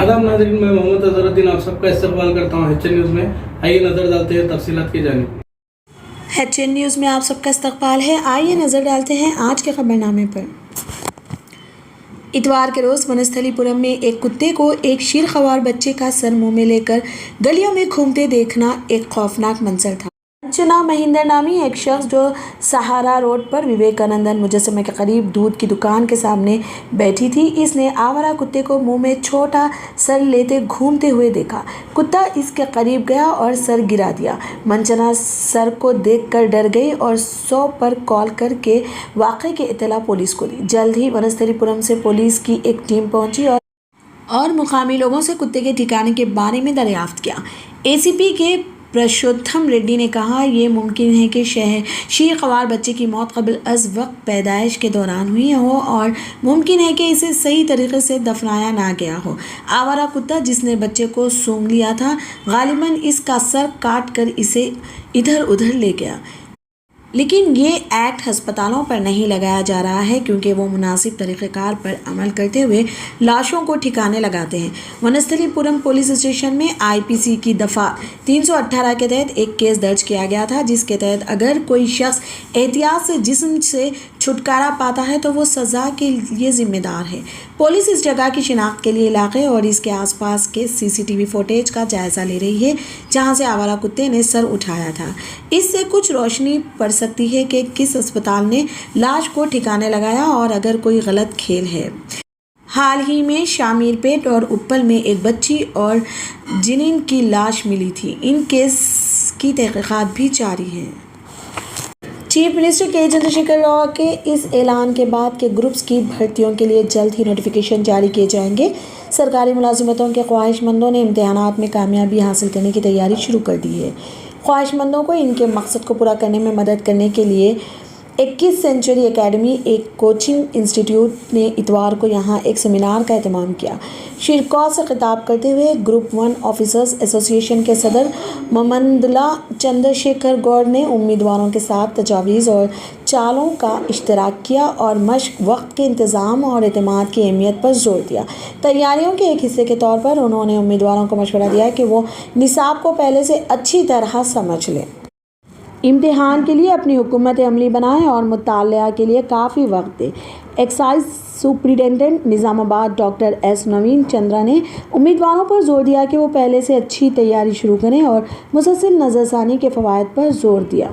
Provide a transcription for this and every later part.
आदाब नाज़रीन, मैं मोहम्मद अजहरुद्दीन आप सबका इस्तकबाल करता हूँ HN न्यूज़ में। आइए नज़र डालते हैं तफसीलात की जानिब। HN न्यूज़ में आप सबका इस्तकबाल है। आइए नज़र डालते हैं आज के खबरनामे पर। इतवार के रोज़ वनस्थलीपुरम में एक कुत्ते को एक शीरख्वार बच्चे का सर मुंह में लेकर गलियों में घूमते देखना एक खौफनाक मंजर था। अर्चना महिंदर नामी एक शख्स जो सहारा रोड पर विवेकानंद मुजस्समे के करीब दूध की दुकान के सामने बैठी थी, इसने आवारा कुत्ते को मुंह में छोटा सर लेते घूमते हुए देखा। कुत्ता इसके करीब गया और सर गिरा दिया। मंचना सर को देखकर डर गई और 100 पर कॉल करके वाक़े की इत्तला पुलिस को दी। जल्द ही वनस्थलीपुरम से पुलिस की एक टीम पहुंची और मुकामी लोगों से कुत्ते के ठिकाने के बारे में दरियाफ्त किया। ACP के पुरुषोत्तम रेड्डी ने कहा, ये मुमकिन है कि शीरख्वार बच्चे की मौत क़ब्ल अज़ वक्त पैदाइश के दौरान हुई हो और मुमकिन है कि इसे सही तरीके से दफनाया ना गया हो। आवारा कुत्ता जिसने बच्चे को सूंघ लिया था, गालिबन इसका सर काट कर इसे इधर उधर ले गया। लेकिन ये एक्ट हस्पतालों पर नहीं लगाया जा रहा है क्योंकि वो मुनासिब तरीक़ेकार पर अमल करते हुए लाशों को ठिकाने लगाते हैं। वनस्थलीपुरम पुलिस स्टेशन में IPC की दफ़ा 318 के तहत एक केस दर्ज किया गया था, जिसके तहत अगर कोई शख्स एहतियात से जिस्म से छुटकारा पाता है तो वो सज़ा के लिए ज़िम्मेदार है। पुलिस इस जगह की शिनाख्त के लिए इलाके और इसके आसपास के CCTV फुटेज का जायज़ा ले रही है जहां से आवारा कुत्ते ने सर उठाया था। इससे कुछ रोशनी पड़ सकती है कि किस अस्पताल ने लाश को ठिकाने लगाया और अगर कोई गलत खेल है। हाल ही में शामीरपेट और उप्पल में एक बच्ची और जिनीन की लाश मिली थी। इन केस की तहक़ीक़ात भी जारी है। चीफ मिनिस्टर के चंद्रशेखर राव के इस ऐलान के बाद के ग्रुप्स की भर्तियों के लिए जल्द ही नोटिफिकेशन जारी किए जाएंगे। सरकारी मुलाजिमतों के ख्वाहिशमंदों ने इम्तिहानात में कामयाबी हासिल करने की तैयारी शुरू कर दी है। ख्वाहिशमंदों को इनके मकसद को पूरा करने में मदद करने के लिए 21 सेंचुरी एकेडमी एक कोचिंग इंस्टीट्यूट ने इतवार को यहाँ एक सेमिनार का एहतमाम किया। शिरकौ से खिताब करते हुए ग्रुप 1 ऑफिसर्स एसोसिएशन के सदर ममंदला चंद्रशेखर गौड़ ने उम्मीदवारों के साथ तजावीज़ और चालों का इश्तराक किया और मशक, वक्त के इंतज़ाम और एतमाद की अहमियत पर जोर दिया। तैयारियों के एक हिस्से के तौर पर उन्होंने उम्मीदवारों को मशवरा दिया कि वो निसाब को पहले से अच्छी तरह समझ लें, इम्तिहान के लिए अपनी हुकूमत अमली बनाएं और मुतालिया के लिए काफ़ी वक्त दें। Excise superintendent Nizamabad doctor S नवीन चंद्रा ने उम्मीदवारों पर जोर दिया कि वो पहले से अच्छी तैयारी शुरू करें और मुसलसल नज़रसानी के फ़वाइद पर जोर दिया।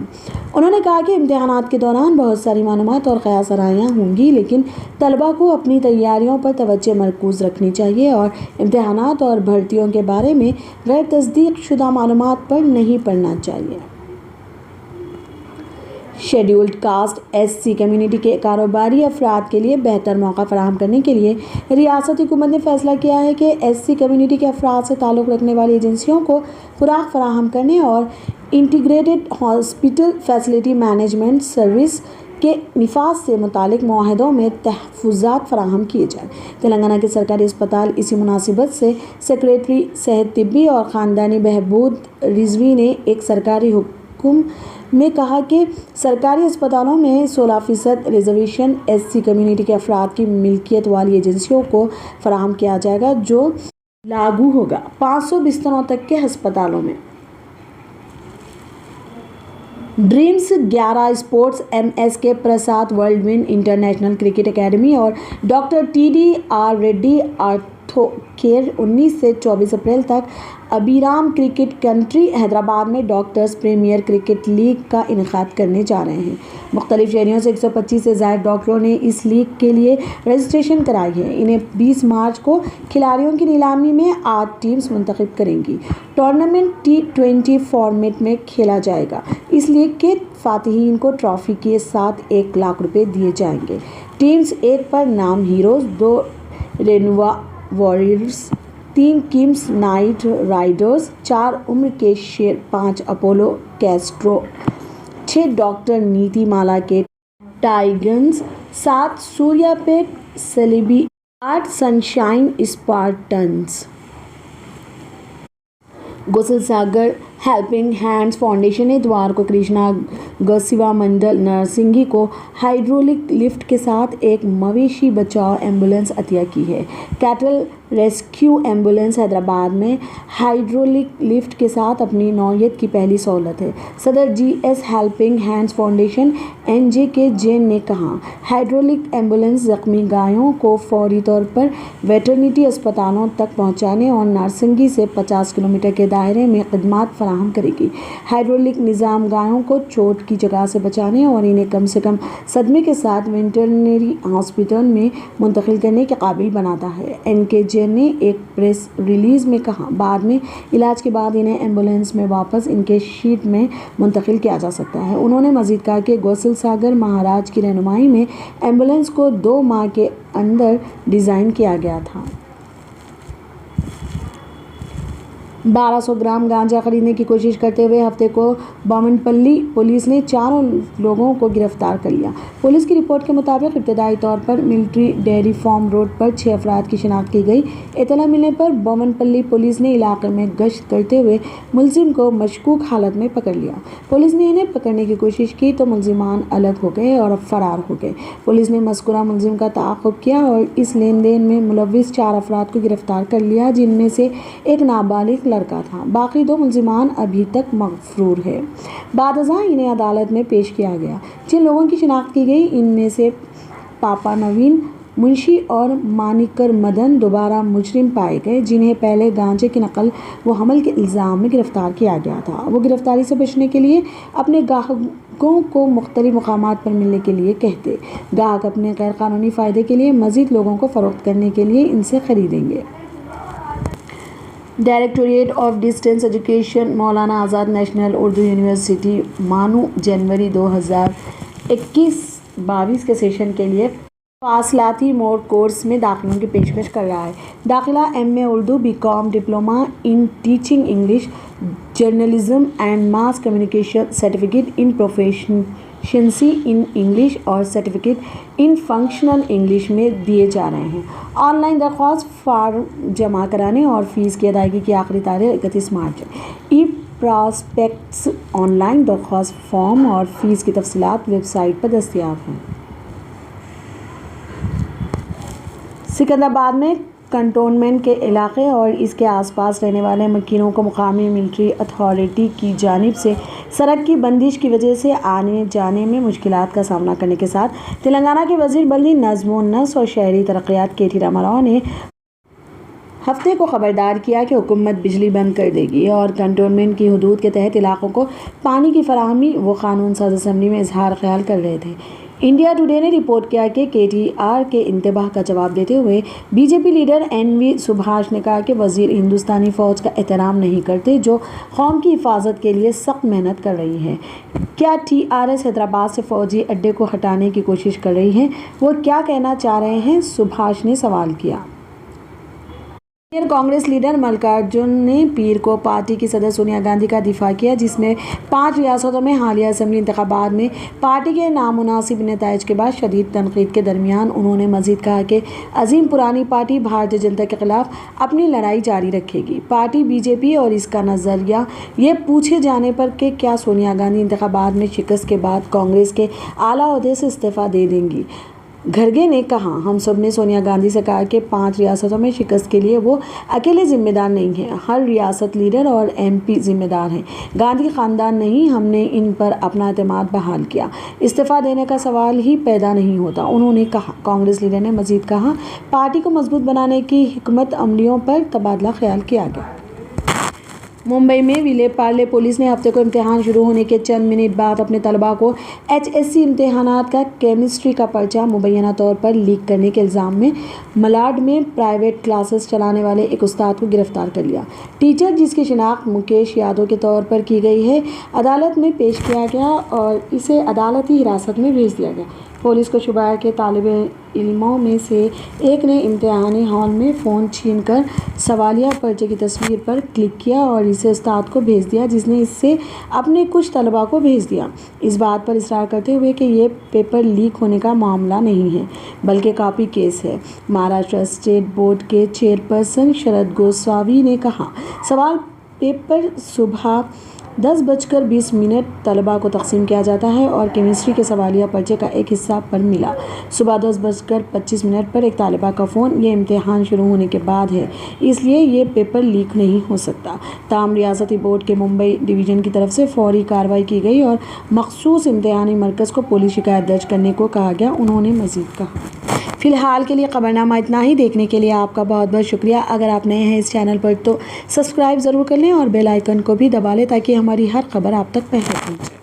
उन्होंने कहा कि इम्तिहानात के दौरान बहुत सारी मालूमात और क़यास आराइयाँ होंगी, लेकिन तलबा को अपनी तैयारियों पर तवज्जो मरकूज़ रखनी चाहिए और इम्तिहानात और भर्तियों के बारे में गैर तस्दीक शुदा मालूमात पर नहीं पढ़ना चाहिए। शेड्यूल्ड कास्ट SC कम्युनिटी के कारोबारी अफराद के लिए बेहतर मौका फराहम करने के लिए रियासती हुकूमत ने फैसला किया है कि SC कम्युनिटी के अफराद से ताल्लुक़ रखने वाली एजेंसियों को खुराक फराहम करने और integrated hospital facility management service के निफाज से मुतालिक मुआहदों में तहफ़्फ़ुज़ात फराहम किए जाएँ। तेलंगाना के सरकारी अस्पताल इसी मुनासिबत से सेक्रेटरी सेहत तिब्बी और ख़ानदानी बहबूद रिजवी ने एक सरकारी हुक्म में कहा कि सरकारी अस्पतालों में 16% रिजर्वेशन SC कम्युनिटी के अफराद की मिल्कियत वाली एजेंसियों को फराहम किया जाएगा, जो लागू होगा 500 बिस्तरों तक के अस्पतालों में। Dreams 11 sports MSK Prasad world win international cricket academy और doctor TDR Reddy ortho care 19 से 24 अप्रैल तक अबीराम क्रिकेट कंट्री हैदराबाद में डॉक्टर्स प्रीमियर क्रिकेट लीग का इनेकाद करने जा रहे हैं। मुख्तलिफ शहरियों से 125 से ज़ायद डॉक्टरों ने इस लीग के लिए रजिस्ट्रेशन कराई है। इन्हें 20 मार्च को खिलाड़ियों की नीलामी में 8 टीम्स मुंतखब करेंगी। टूर्नामेंट T20 फॉर्मेट में खेला जाएगा। इस लीग के फातिहीन को ट्रॉफी के साथ 1 लाख रुपए दिए जाएंगे। टीम्स 1 पर नाम heroes, 2 Renova warriors, 3 KIMS knight riders, 4 उम्र के शेर, 5 अपोलो कैस्ट्रो, 6 डॉक्टर नीति माला के टाइगन्स, 7 सूर्यापेट सेलिबी, 8 सनशाइन स्पार्टन्स। गुसल सागर हेल्पिंग हैंड्स फाउंडेशन ने इतवार को कृष्णा गौसेवा मंडल नरसिंगी को हाइड्रोलिक लिफ्ट के साथ एक मवेशी बचाव एम्बुलेंस अतिया की है। कैटल रेस्क्यू एम्बुलेंस हैदराबाद में हाइड्रोलिक लिफ्ट के साथ अपनी नौयत की पहली सहूलत है। सदर GS helping hands foundation NJK Jain ने कहा, हाइड्रोलिक एम्बुलेंस जख्मी गायों को फौरी तौर पर वेटरनिटी अस्पतालों तक पहुंचाने और नारसिंगी से 50 किलोमीटर के दायरे में खिदमात फराहम करेगी। हाइड्रोलिक निज़ाम गायों को चोट की जगह से बचाने और इन्हें कम से कम सदमे के साथ वेटरनरी हॉस्पिटल में मुंतकिल करने के काबिल बनाता है। NK जैन ने एक प्रेस रिलीज में कहा, बाद में इलाज के बाद इन्हें एम्बुलेंस में वापस इनके शीट में मुंतकिल किया जा सकता है। उन्होंने मजीद कहा कि गौसल सागर महाराज की रहनुमाई में एम्बुलेंस को 2 माह के अंदर डिज़ाइन किया गया था। 1200 ग्राम गांजा खरीदने की कोशिश करते हुए हफ्ते को बोमनपल्ली पुलिस ने 4 लोगों को गिरफ्तार कर लिया। पुलिस की रिपोर्ट के मुताबिक इब्तदाई तौर पर मिलिट्री डेयरी फार्म रोड पर 6 अफराद की शिनाख्त की गई। इत्तला मिलने पर बोमनपल्ली पुलिस ने इलाके में गश्त करते हुए मुलजिम को मशकूक हालत में पकड़ लिया। पुलिस ने इन्हें पकड़ने की कोशिश की तो मुलजिमान अलग हो गए और अब फरार हो गए। पुलिस ने मज़कूरा मुलजिम का ताक़ुब किया और इस लेन देन में मुलव्विस 4 अफराद को गिरफ्तार कर लिया, जिनमें से एक नाबालिग लड़का था। बाकी 2 मुलजिमान अभी तक मगफूर है। बादशाह इन्हें अदालत में पेश किया गया। जिन लोगों की शिनाख्त की गई, इनमें से पापा नवीन, मुंशी और मानिकर मदन दोबारा मुजरिम पाए गए, जिन्हें पहले गांजे की नकल व हमल के इल्ज़ाम में गिरफ्तार किया गया था। वो गिरफ्तारी से बचने के लिए अपने ग्राहकों को मुख्तलिफ मकामात पर मिलने के लिए कहते। ग्राहक अपने गैर कानूनी फ़ायदे के लिए मज़ीद लोगों को फ़रोख्त करने के लिए इनसे ख़रीदेंगे। Directorate of distance education Maulana Azad national Urdu university मानू जनवरी 2021-22 के सेशन के लिए फासलाती मोड कोर्स में दाखिलों की पेशकश कर रहा है। दाखिला MA Urdu, BCom, diploma in teaching English, journalism and mass communication, certificate in proficiency in English और सर्टिफिकेट इन फंक्शनल इंग्लिश में दिए जा रहे हैं। ऑनलाइन दरख्वास्त फॉर्म जमा कराने और फ़ीस की अदायगी की आखिरी तारीख 31 मार्च है। ई प्रॉस्पेक्ट्स, ऑनलाइन दरख्वास्त फॉर्म और फ़ीस की तफसीलात वेबसाइट पर दस्तियाब हैं। सिकंदराबाद में कंटोनमेंट के इलाके और इसके आसपास रहने वाले मकीनों को मुकामी मिलिट्री अथॉरिटी की जानिब से सड़क की बंदिश की वजह से आने जाने में मुश्किलात का सामना करने के साथ तेलंगाना के वज़ीर बल्दी नज़्म व नस्र और शहरी तरक्यात KT रामाराव ने हफ्ते को खबरदार किया कि हुकूमत बिजली बंद कर देगी और कंटोनमेंट की हदूद के तहत इलाकों को पानी की फराहमी वो कानून साज असम्बली में इजहार ख्याल कर रहे थे। इंडिया टुडे ने रिपोर्ट किया कि KTR के इंतबाह का जवाब देते हुए BJP लीडर NV सुभाष ने कहा कि वज़ीर हिंदुस्तानी फ़ौज का एहतराम नहीं करते, जो कौम की हिफाजत के लिए सख्त मेहनत कर रही है। क्या TRS हैदराबाद से फ़ौजी अड्डे को हटाने की कोशिश कर रही है? वो क्या कहना चाह रहे हैं? सुभाष ने सवाल किया। सीनियर कांग्रेस लीडर मल्लिकार्जुन ने पीर को पार्टी की सदर सोनिया गांधी का दिफा किया, जिसमें 5 रियासतों में हालिया असम्बली इंतखाबात में पार्टी के नामुनासिब नताइज के बाद शदीद तनकीद के दरमियान उन्होंने मजीद कहा कि अजीम पुरानी पार्टी भारतीय जनता के खिलाफ अपनी लड़ाई जारी रखेगी। पार्टी BJP और इसका नज़रिया ये पूछे जाने पर कि क्या सोनिया गांधी इंतखाबात में शिकस्त के बाद कांग्रेस के आला ओहदे से इस्तीफ़ा दे देंगी, खड़गे ने कहा, हम सब ने सोनिया गांधी से कहा कि 5 रियासतों में शिकस्त के लिए वो अकेले जिम्मेदार नहीं हैं, हर रियासत लीडर और MP जिम्मेदार हैं, गांधी ख़ानदान नहीं। हमने इन पर अपना एतमाद बहाल किया, इस्तीफ़ा देने का सवाल ही पैदा नहीं होता, उन्होंने कहा। कांग्रेस लीडर ने मजीद कहा, पार्टी को मजबूत बनाने की हिकमत अमलियों पर तबादला ख्याल किया गया। मुंबई में विले पार्ले पुलिस ने हफ्ते को इम्तिहान शुरू होने के चंद मिनट बाद अपने तलबा को HSC इम्तिहानात का केमिस्ट्री का पर्चा मुबैना तौर पर लीक करने के इल्ज़ाम में मलाड में प्राइवेट क्लासेस चलाने वाले एक उस्ताद को गिरफ्तार कर लिया। टीचर, जिसकी शिनाख्त मुकेश यादव के तौर पर की गई है, अदालत में पेश किया गया और इसे अदालती हिरासत में भेज दिया गया। पुलिस को शुबा के तालिबे इल्मों में से एक ने इम्तिहानी हॉल में फ़ोन छीनकर सवालिया पर्चे की तस्वीर पर क्लिक किया और इसे उस्ताद को भेज दिया, जिसने इससे अपने कुछ तलबा को भेज दिया, इस बात पर इसरार करते हुए कि ये पेपर लीक होने का मामला नहीं है बल्कि कॉपी केस है। महाराष्ट्र स्टेट बोर्ड के चेयरपर्सन शरद गोस्वामी ने कहा, सवाल पेपर सुबह 10:20 तलबा को तकसीम किया जाता है और केमिस्ट्री के सवालिया पर्चे का एक हिस्सा पर मिला। सुबह 10:25 पर एक तालिबा का फ़ोन ये इम्तिहान शुरू होने के बाद है, इसलिए ये पेपर लीक नहीं हो सकता। ताहम रियासती बोर्ड के मुंबई डिवीज़न की तरफ से फौरी कार्रवाई की गई और मखसूस इम्तिहानी मरकज़ को पुलिस शिकायत दर्ज करने को कहा गया। उन्होंने मज़ीद कहा। फ़िलहाल के लिए खबरनामा इतना ही। देखने के लिए आपका बहुत बहुत शुक्रिया। अगर आप नए हैं इस चैनल पर तो सब्सक्राइब ज़रूर कर लें और बेल आइकन को भी दबा लें ताकि हमारी हर खबर आप तक पहले पहुंचे।